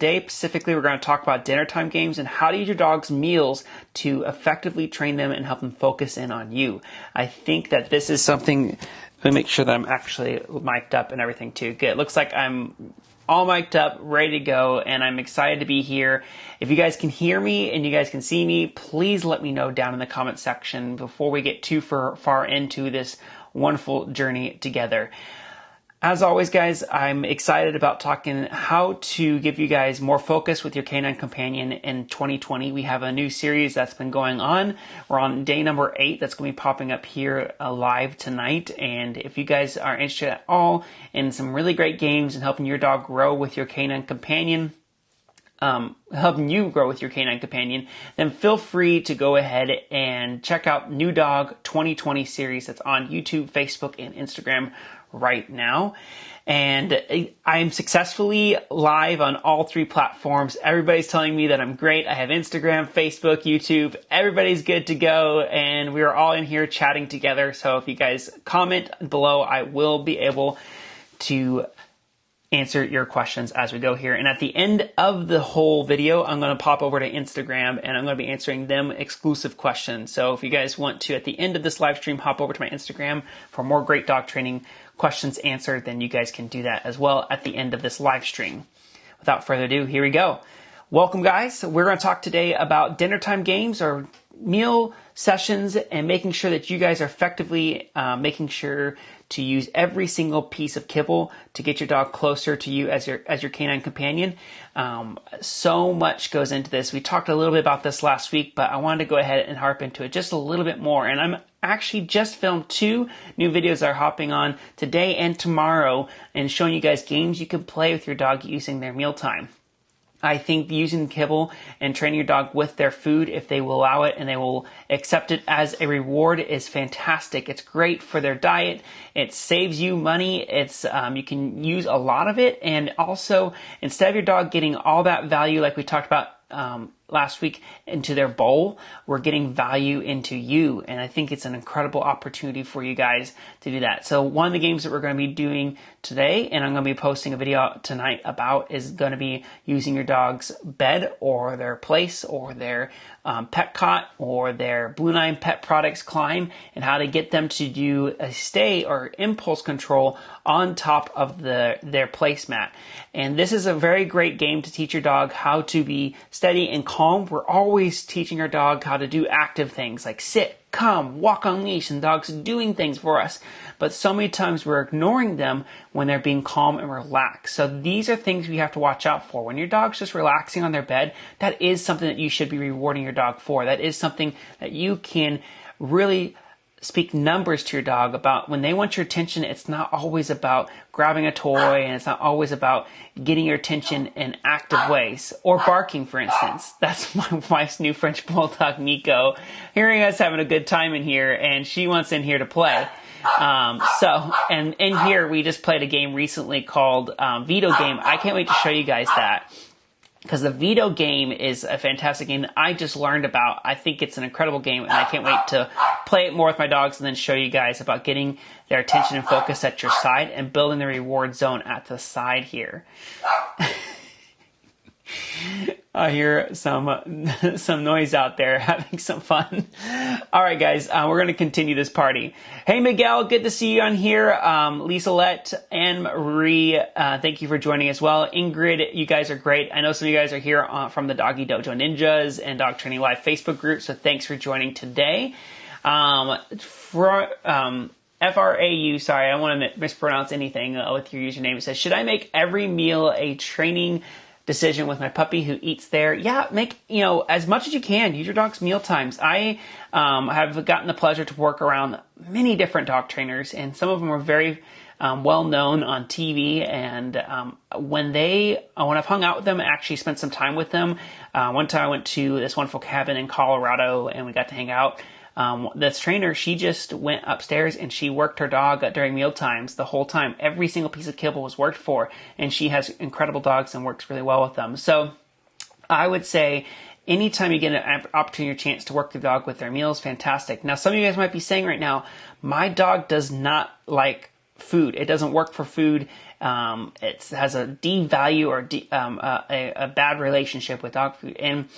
Today, specifically, we're going to talk about dinner time games and how to use your dog's meals to effectively train them and help them focus in on you. I think that this is something, let me make sure that I'm actually mic'd up and everything too. Good. It looks like I'm all mic'd up, ready to go, and I'm excited to be here. If you guys can hear me and you guys can see me, please let me know down in the comment section before we get too far into this wonderful journey together. As always, guys, I'm excited about talking how to give you guys more focus with your canine companion in 2020. We have a new series that's been going on. We're on day number 8 that's going to be popping up here live tonight. And if you guys are interested at all in some really great games and helping your dog grow with your canine companion, helping you grow with your canine companion, then feel free to go ahead and check out New Dog 2020 series that's on YouTube, Facebook, and Instagram right now. And I'm successfully live on all 3 platforms. Everybody's telling me that I'm great. I have Instagram, Facebook, YouTube. Everybody's good to go, and we are all in here chatting together. So if you guys comment below, I will be able to answer your questions as we go here. And at the end of the whole video, I'm going to pop over to Instagram and I'm going to be answering them exclusive questions. So if you guys want to, at the end of this live stream, hop over to my Instagram for more great dog training questions answered, then you guys can do that as well at the end of this live stream. Without further ado, here we go. Welcome, guys. We're going to talk today about dinner time games or meal sessions and making sure that you guys are effectively making sure to use every single piece of kibble to get your dog closer to you as your canine companion. So much goes into this. We talked a little bit about this last week, but I wanted to go ahead and harp into it just a little bit more. And I'm actually just filmed 2 new videos that are hopping on today and tomorrow and showing you guys games you can play with your dog using their mealtime. I think using kibble and training your dog with their food, if they will allow it and they will accept it as a reward, is fantastic. It's great for their diet. It saves you money. It's you can use a lot of it, and also instead of your dog getting all that value like we talked about last week into their bowl, we're getting value into you. And I think it's an incredible opportunity for you guys to do that. So one of the games that we're going to be doing today, and I'm going to be posting a video tonight about, is going to be using your dog's bed or their place or their pet cot or their Blue Nine Pet Products climb, and how to get them to do a stay or impulse control on top of their placemat. And this is a very great game to teach your dog how to be steady and calm. We're always teaching our dog how to do active things like sit, come, walk on leash, and dogs doing things for us. But so many times we're ignoring them when they're being calm and relaxed. So these are things we have to watch out for. When your dog's just relaxing on their bed, that is something that you should be rewarding your dog for. That is something that you can really speak numbers to your dog about. When they want your attention, it's not always about grabbing a toy, and it's not always about getting your attention in active ways or barking, for instance. That's my wife's new French Bulldog, Nico, hearing us having a good time in here, and she wants in here to play. And in here, we just played a game recently called Veto Game. I can't wait to show you guys that, because the Veto Game is a fantastic game that I just learned about. I think it's an incredible game, and I can't wait to play it more with my dogs and then show you guys about getting their attention and focus at your side and building the reward zone at the side here. I hear some noise out there, having some fun. All right, guys, we're going to continue this party. Hey, Miguel, good to see you on here. Lisa-Lette, Anne-Marie, thank you for joining as well. Ingrid, you guys are great. I know some of you guys are here from the Doggy Dojo Ninjas and Dog Training Live Facebook group, so thanks for joining today. FRAU, sorry, I don't want to mispronounce anything with your username. It says, should I make every meal a training decision with my puppy who eats there? Yeah, make, as much as you can. Use your dog's meal times. I have gotten the pleasure to work around many different dog trainers, and some of them are very well known on TV. And when I've hung out with them, I actually spent some time with them. One time I went to this wonderful cabin in Colorado, and we got to hang out. This trainer, she just went upstairs and she worked her dog during meal times the whole time. Every single piece of kibble was worked for, and she has incredible dogs and works really well with them. So I would say anytime you get an opportunity or chance to work the dog with their meals, fantastic. Now, some of you guys might be saying right now, my dog does not like food. It doesn't work for food. It has a devalue or a bad relationship with dog food. And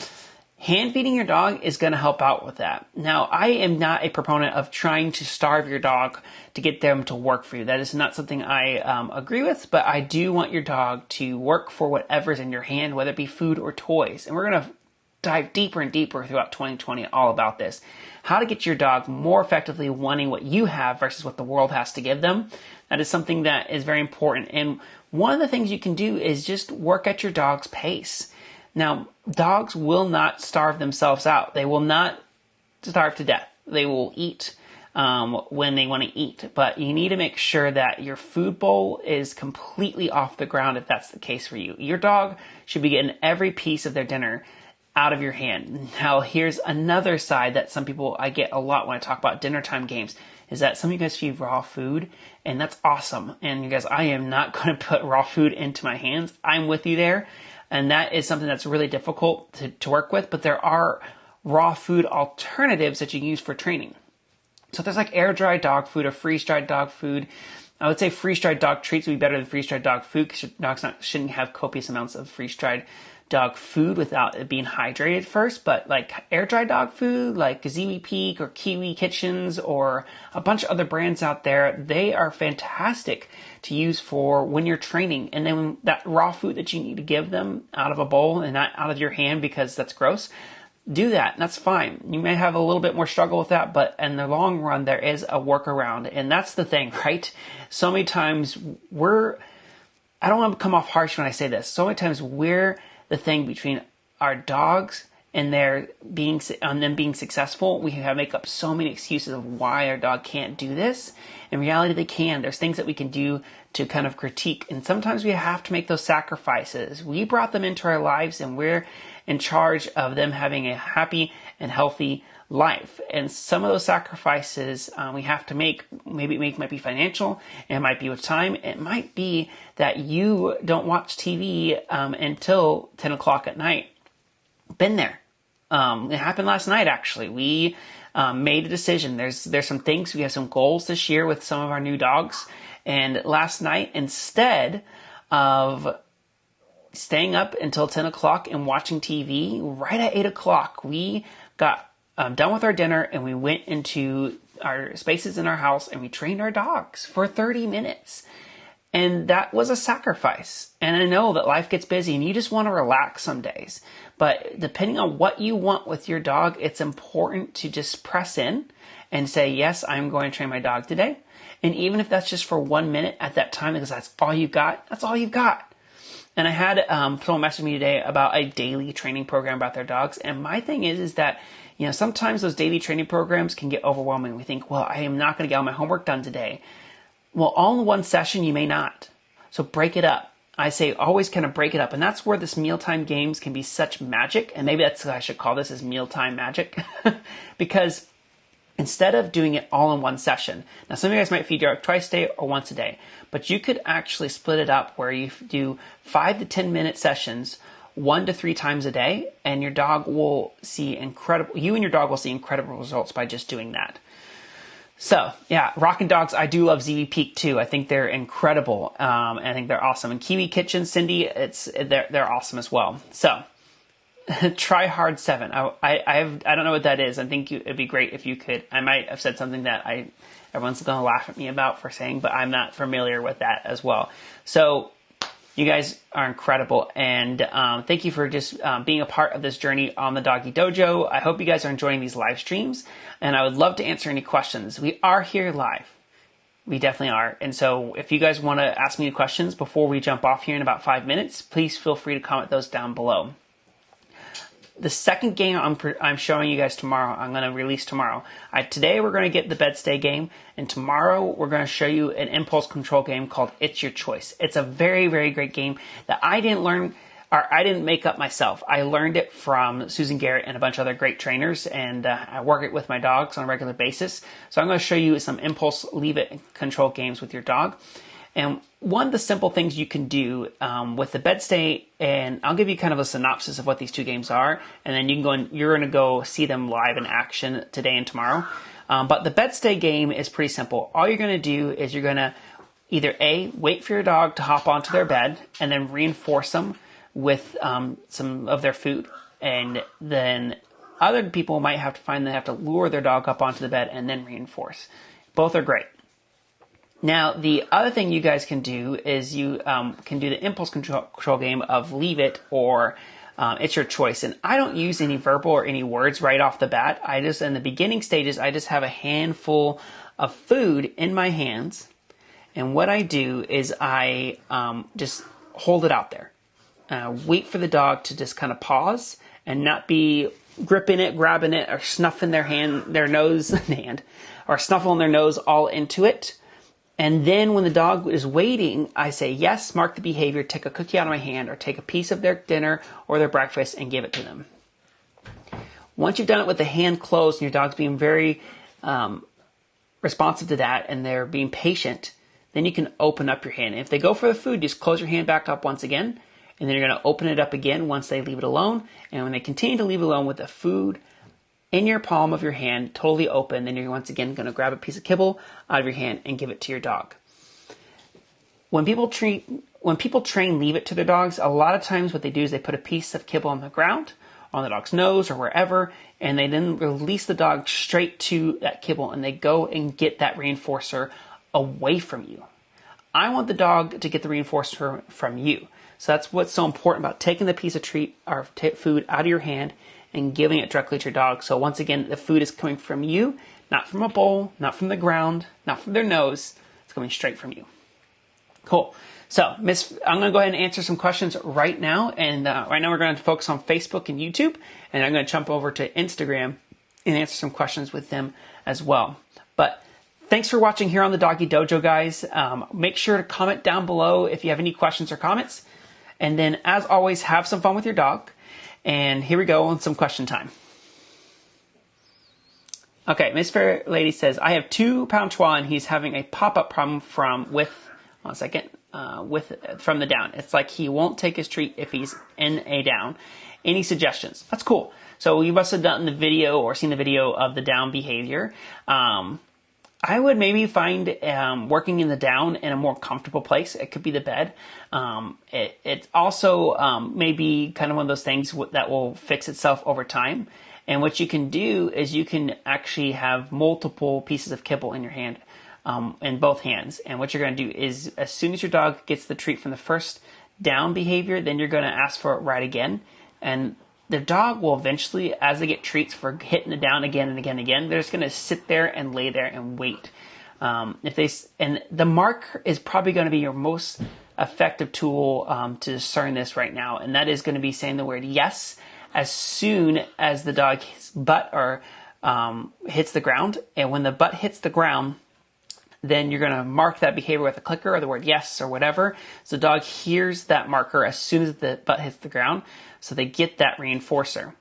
hand feeding your dog is going to help out with that. Now, I am not a proponent of trying to starve your dog to get them to work for you. That is not something I agree with, but I do want your dog to work for whatever's in your hand, whether it be food or toys. And we're going to dive deeper and deeper throughout 2020 all about this. How to get your dog more effectively wanting what you have versus what the world has to give them. That is something that is very important. And one of the things you can do is just work at your dog's pace. Now, dogs will not starve themselves out. They will not starve to death. They will eat when they want to eat. But you need to make sure that your food bowl is completely off the ground if that's the case for you. Your dog should be getting every piece of their dinner out of your hand. Now, here's another side that some people, I get a lot when I talk about dinner time games, is that some of you guys feed raw food, and that's awesome. And you guys, I am not going to put raw food into my hands. I'm with you there. And that is something that's really difficult to work with, but there are raw food alternatives that you use for training. So there's like air-dried dog food or freeze-dried dog food. I would say freeze-dried dog treats would be better than freeze-dried dog food because your dogs shouldn't have copious amounts of freeze-dried dog food without it being hydrated first. But like air-dried dog food, like Gazebo Peak or Kiwi Kitchens or a bunch of other brands out there, they are fantastic to use for when you're training. And then that raw food that you need to give them out of a bowl and not out of your hand because that's gross, do that. That's fine. You may have a little bit more struggle with that, but in the long run, there is a workaround. And that's the thing, right? So many times I don't want to come off harsh when I say this. So many times we're the thing between our dogs and them being successful. We make up so many excuses of why our dog can't do this. In reality, they can. There's things that we can do to kind of critique. And sometimes we have to make those sacrifices. We brought them into our lives and we're in charge of them having a happy and healthy life. And some of those sacrifices we have to make, might be financial, and it might be with time. It might be that you don't watch TV until 10 o'clock at night. Been there. It happened last night, actually. We made a decision. There's some things, we have some goals this year with some of our new dogs. And last night, instead of staying up until 10 o'clock and watching TV, right at 8 o'clock, we got done with our dinner and we went into our spaces in our house and we trained our dogs for 30 minutes. And that was a sacrifice. And I know that life gets busy and you just want to relax some days. But depending on what you want with your dog, it's important to just press in and say, yes, I'm going to train my dog today. And even if that's just for 1 minute at that time, because that's all you've got, that's all you've got. And I had someone message me today about a daily training program about their dogs. And my thing is that, you know, sometimes those daily training programs can get overwhelming. We think, well, I am not going to get all my homework done today. Well, all in one session, you may not. So break it up. I say always kind of break it up. And that's where this mealtime games can be such magic. And maybe that's what I should call this is mealtime magic. Because instead of doing it all in one session, now some of you guys might feed your dog twice a day or once a day, but you could actually split it up where you do 5 to 10 minute sessions 1 to 3 times a day, and your dog will see you and your dog will see incredible results by just doing that. So yeah, Rockin' Dogs, I do love ZV Peak too. I think they're incredible. And I think they're awesome. And Kiwi Kitchen, Cindy, they're awesome as well. So Try Hard 7. I don't know what that is. I think it'd be great if you could. I might have said something that everyone's going to laugh at me about for saying, but I'm not familiar with that as well. So you guys are incredible, and thank you for just being a part of this journey on the Doggy Dojo. I hope you guys are enjoying these live streams, and I would love to answer any questions. We are here live. We definitely are. And so if you guys want to ask me questions before we jump off here in about 5 minutes, please feel free to comment those down below. The second game I'm showing you guys tomorrow, I'm going to release tomorrow. Today we're going to get the bed stay game, and tomorrow we're going to show you an impulse control game called It's Your Choice. It's a very, very great game that I didn't make up myself. I learned it from Susan Garrett and a bunch of other great trainers, and I work it with my dogs on a regular basis. So I'm going to show you some impulse leave it control games with your dog. And one of the simple things you can do with the bed stay, and I'll give you kind of a synopsis of what these two games are, and then you're going to go see them live in action today and tomorrow. But the bed stay game is pretty simple. All you're going to do is you're going to either A, wait for your dog to hop onto their bed and then reinforce them with some of their food. And then other people might have to find they have to lure their dog up onto the bed and then reinforce. Both are great. Now, the other thing you guys can do is you can do the impulse control game of leave it or it's your choice. And I don't use any verbal or any words right off the bat. I just, in the beginning stages, I just have a handful of food in my hands. And what I do is I just hold it out there. Wait for the dog to just kind of pause and not be gripping it, grabbing it, or snuffing their nose, or snuffling their nose all into it. And then when the dog is waiting, I say, yes, mark the behavior, take a cookie out of my hand, or take a piece of their dinner or their breakfast and give it to them. Once you've done it with the hand closed and your dog's being very responsive to that and they're being patient, then you can open up your hand. And if they go for the food, just close your hand back up once again, and then you're going to open it up again once they leave it alone. And when they continue to leave it alone with the food in your palm of your hand, totally open, then you're once again going to grab a piece of kibble out of your hand and give it to your dog. When people train leave it to their dogs, a lot of times what they do is they put a piece of kibble on the ground, on the dog's nose or wherever, and they then release the dog straight to that kibble and they go and get that reinforcer away from you. I want the dog to get the reinforcer from you. So that's what's so important about taking the piece of treat or food out of your hand and giving it directly to your dog. So once again, the food is coming from you, not from a bowl, not from the ground, not from their nose. It's coming straight from you. Cool. So, I'm going to go ahead and answer some questions right now. And right now we're going to focus on Facebook and YouTube. And I'm going to jump over to Instagram and answer some questions with them as well. But thanks for watching here on the Doggy Dojo, guys. Make sure to comment down below if you have any questions or comments. And then, as always, have some fun with your dog. And here we go on some question time. Okay, Miss Fair Lady says, I have 2-pound Chihuahua and he's having a pop-up problem from the down. It's like he won't take his treat if he's in a down. Any suggestions? That's cool. So you must have done the video or seen the video of the down behavior. I would maybe find working in the down in a more comfortable place. It could be the bed. It's also maybe kind of one of those things that will fix itself over time. And what you can do is you can actually have multiple pieces of kibble in your hand, in both hands. And what you're going to do is as soon as your dog gets the treat from the first down behavior, then you're going to ask for it right again. And the dog will eventually, as they get treats for hitting it down again and again and again, they're just going to sit there and lay there and wait. And the mark is probably going to be your most effective tool to discern this right now, and that is going to be saying the word yes as soon as the dog's butt or hits the ground. And when the butt hits the ground, then you're going to mark that behavior with a clicker or the word yes or whatever. So the dog hears that marker as soon as the butt hits the ground, so they get that reinforcer.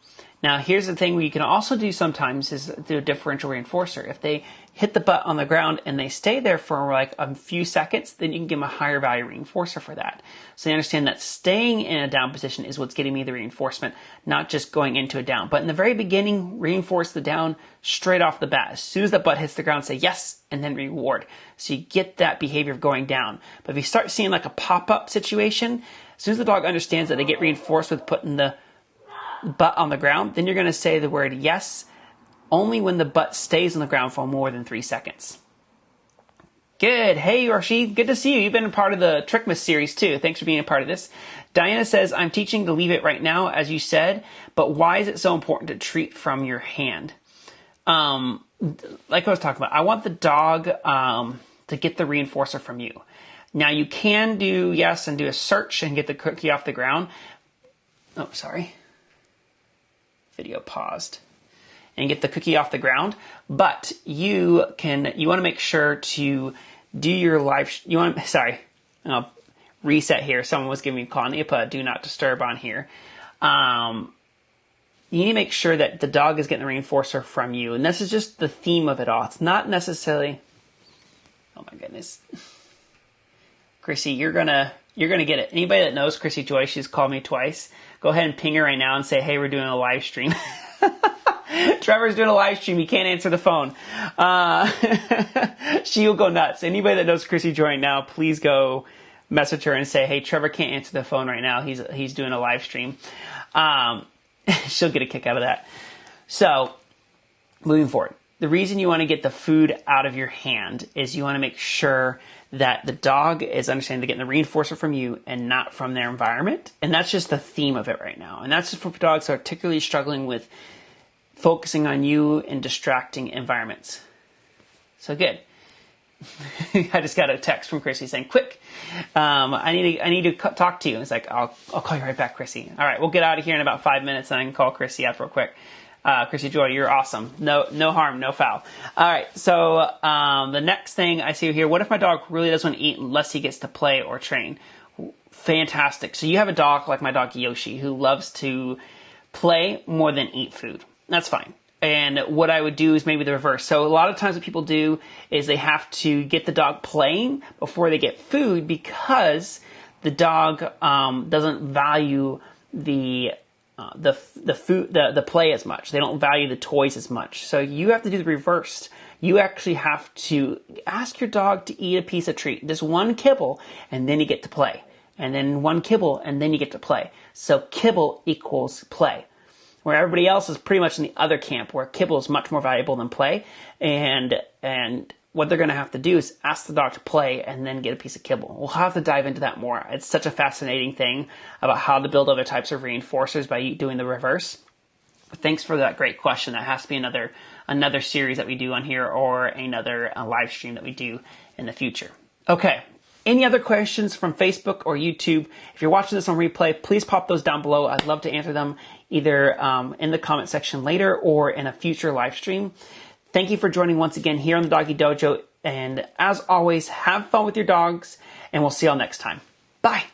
Now, here's the thing we can also do sometimes is do a differential reinforcer. If they hit the butt on the ground and they stay there for like a few seconds, then you can give them a higher value reinforcer for that. So you understand that staying in a down position is what's getting me the reinforcement, not just going into a down. But in the very beginning, reinforce the down straight off the bat. As soon as the butt hits the ground, say yes, and then reward. So you get that behavior of going down. But if you start seeing like a pop-up situation, as soon as the dog understands that they get reinforced with putting the butt on the ground, then you're going to say the word yes only when the butt stays on the ground for more than 3 seconds. Good. Hey, Rashid, good to see you. You've been a part of the Trickmas series too. Thanks for being a part of this. Diana says, I'm teaching to leave it right now, as you said, but why is it so important to treat from your hand? Like I was talking about, I want the dog to get the reinforcer from you. Now, you can do yes and do a search and get the cookie off the ground. Oh, sorry. Video paused. And get the cookie off the ground. But you want to make sure to do your I'll reset here. Someone was giving me a call on the put do not disturb on here. You need to make sure that the dog is getting the reinforcer from you. And this is just the theme of it all. It's not necessarily, oh my goodness. Chrissy, you're gonna get it. Anybody that knows Chrissy Joy, she's called me twice. Go ahead and ping her right now and say, hey, we're doing a live stream. Trevor's doing a live stream. He can't answer the phone. She will go nuts. Anybody that knows Chrissy Joy now, please go message her and say, hey, Trevor can't answer the phone right now. He's doing a live stream. She'll get a kick out of that. So, moving forward. The reason you want to get the food out of your hand is you want to make sure that the dog is understanding they're getting the reinforcer from you and not from their environment. And that's just the theme of it right now. And that's just for dogs that are particularly struggling with focusing on you in distracting environments. So good. I just got a text from Chrissy saying, quick, I need to talk to you. It's like, I'll call you right back, Chrissy. All right, we'll get out of here in about 5 minutes and I can call Chrissy up real quick. Chrissy Joy, you're awesome. No harm, no foul. All right, so the next thing I see here, what if my dog really doesn't want to eat unless he gets to play or train? Fantastic. So you have a dog like my dog Yoshi who loves to play more than eat food. That's fine. And what I would do is maybe the reverse. So a lot of times what people do is they have to get the dog playing before they get food because the dog doesn't value the food, the play as much. They don't value the toys as much. So you have to do the reverse. You actually have to ask your dog to eat a piece of treat, just one kibble, and then you get to play. And then one kibble, and then you get to play. So kibble equals play. Where everybody else is pretty much in the other camp, where kibble is much more valuable than play. And what they're going to have to do is ask the dog to play and then get a piece of kibble. We'll have to dive into that more. It's such a fascinating thing about how to build other types of reinforcers by doing the reverse. But thanks for that great question. That has to be another series that we do on here or another live stream that we do in the future. Okay. Any other questions from Facebook or YouTube? If you're watching this on replay, please pop those down below. I'd love to answer them either in the comment section later or in a future live stream. Thank you for joining once again here on the Doggy Dojo. And as always, have fun with your dogs, and we'll see y'all next time. Bye.